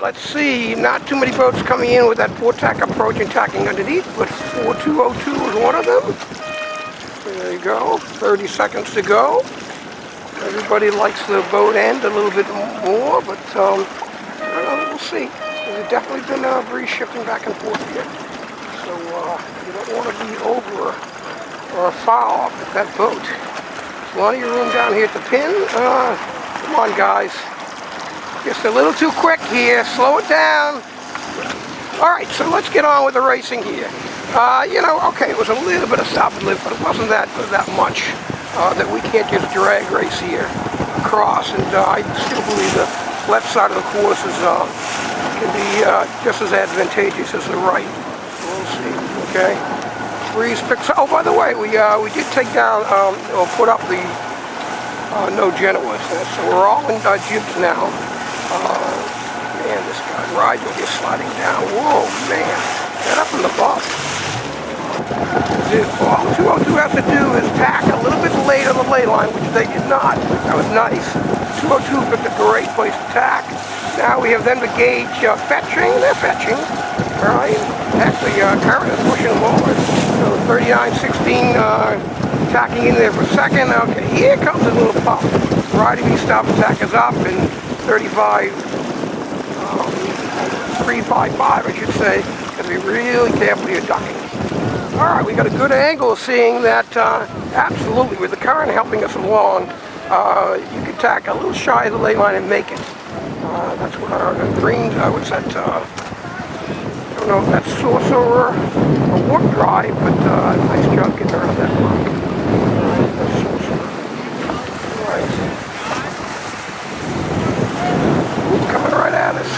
let's see. Not too many boats coming in with that four-tack approach and tacking underneath, but 4202 is one of them. There you go. 30 seconds to go. Everybody likes the boat end a little bit more, but I don't know, we'll see. There's definitely been a breeze shifting back and forth here. So you don't want to be over or foul up at that boat. Plenty of room down here at the pin. Come on, guys. Just a little too quick here. Slow it down. All right, so let's get on with the racing here. Okay, it was a little bit of stop and lift, but it wasn't that much that we can't just drag race here across. And I still believe the left side of the course can be just as advantageous as the right. We'll see. Okay. Breeze picks up. Oh, by the way, we did take down or put up the no Genoas, so we're all in jibs now. Man, this guy Rigel is sliding down. Whoa, man, get up in the buff. All 202 has to do is tack a little bit late on the lay line, which they did not. That was nice. 202 picked a great place to tack. Now we have them to gauge fetching. They're fetching. All right. Actually, current is pushing them over. So 39.16 tacking in there for second. Okay, here comes a little puff. Riding these stop and tack is up, and 355, I should say. Got to be really careful you're ducking. All right, we got a good angle seeing that absolutely with the current helping us along, you can tack a little shy of the lay line and make it. That's what our green, what's that, I don't know if that's Sorcerer or Warp Drive, but nice job getting around that rock. Alright, that's Sorcerer. Alright. Ooh, coming right at us.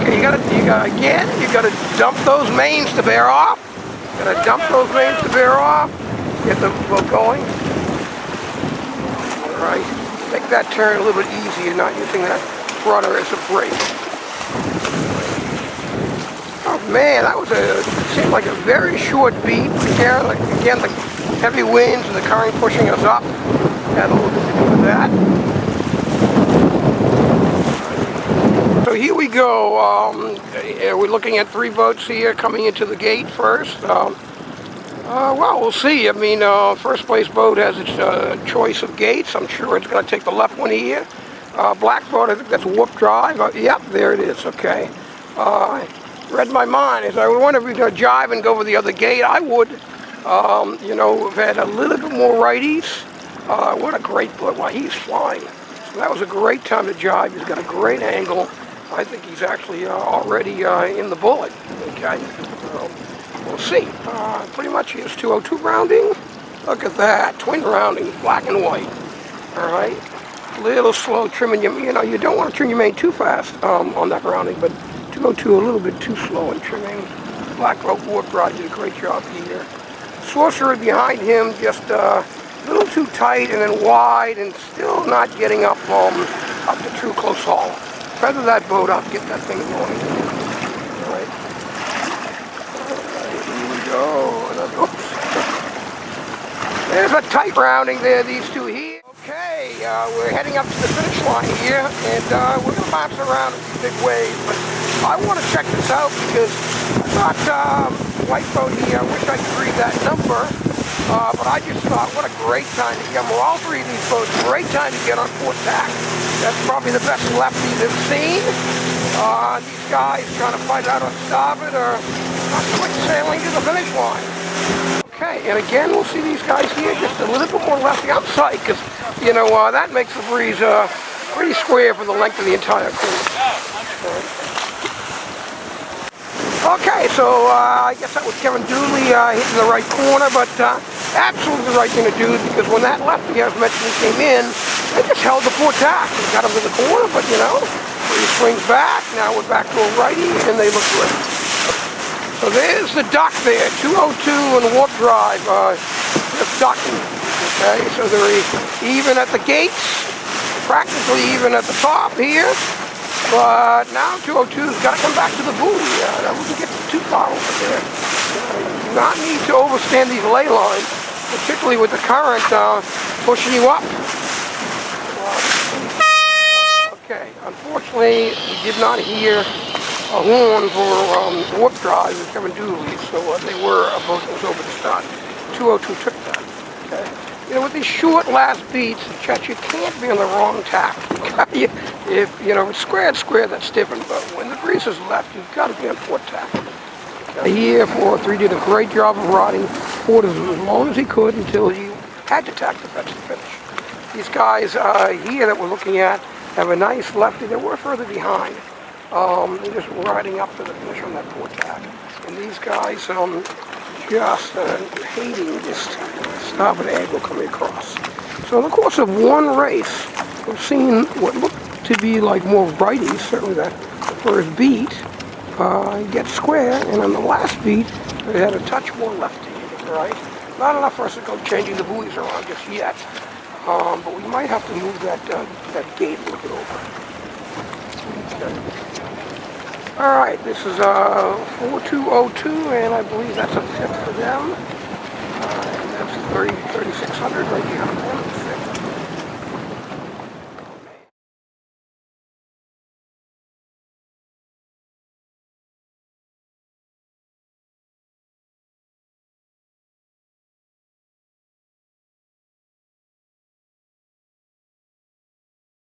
Okay, you gotta dump those mains to bear off. Gotta dump those mains to bear off. Get the boat going. Alright. Make that turn a little bit easier, not using that rudder as a brake. Oh man, that seemed like a very short beat. Again, the heavy winds and the current pushing us up had a little bit to do with that. So here we go. We're looking at 3 boats here coming into the gate first. Well, we'll see. I mean, first place boat has its choice of gates. I'm sure it's going to take the left one here. Black boat, I think that's Warp Drive. Yep, there it is. Okay. Read my mind. If I would want to jive and go over the other gate, I would. We've had a little bit more righties. What a great boat. Wow, he's flying. So that was a great time to jive. He's got a great angle. I think he's actually already in the bullet. Okay. We'll see. Pretty much here's 202 rounding. Look at that. Twin rounding, black and white. All right. Little slow trimming. You don't want to trim your main too fast on that rounding, but 202 a little bit too slow in trimming. Black Rope Warp Drive did a great job here. Sorcerer behind him just a little too tight and then wide and still not getting up to true close haul. Feather that boat up, get that thing going. All right. Here we go. Oops. There's a tight rounding there, these two here. Okay, we're heading up to the finish line here, and we're going to bounce around in these big waves, but I want to check this out because I thought white boat here, I wish I could read that number, but I just thought what a great time to get on all 3 of these boats, great time to get on 4 tack. That's probably the best lefty they've seen. These guys trying to find out on starboard or not quick sailing to the finish line. Okay, and again, we'll see these guys here just a little bit more lefty outside because, that makes the breeze pretty square for the length of the entire course. Okay, so I guess that was Kevin Dooley hitting the right corner, but absolutely the right thing to do because when that lefty, as mentioned, came in, they just held the 4 tack and got him to the corner, but he swings back. Now we're back to a righty, and they look great. So there's the duck there, 202 and Warp Drive, just ducking. Okay, so they're even at the gates, practically even at the top here. But now 202's got to come back to the buoy. That wouldn't get too far over there. Do not need to overstand these lay lines, particularly with the current pushing you up. Okay, Unfortunately, we did not hear a horn for warp drive and Kevin Dooley, so they were a boat that was over the start. 202 took that. Okay. You know, with these short last beats, Chet, you can't be on the wrong tack. If, you know, square, that's different, but when the breeze is left, you've got to be on port tack. Here, 403 did a great job of riding port as long as he could until he had to tack the fetch to finish. These guys here that we're looking at have a nice lefty. They were further behind. They're just riding up to the finish on that port tack. And these guys just hating this starboard angle coming across. So in the course of one race, we've seen what looked to be like more righties, certainly the first beat, get square, and on the last beat, they had a touch more lefty, right? Not enough for us to go changing the buoys around just yet, but we might have to move that gate a little bit over. Okay. All right, this is 4202, and I believe that's a fifth for them. And that's 3600 right here.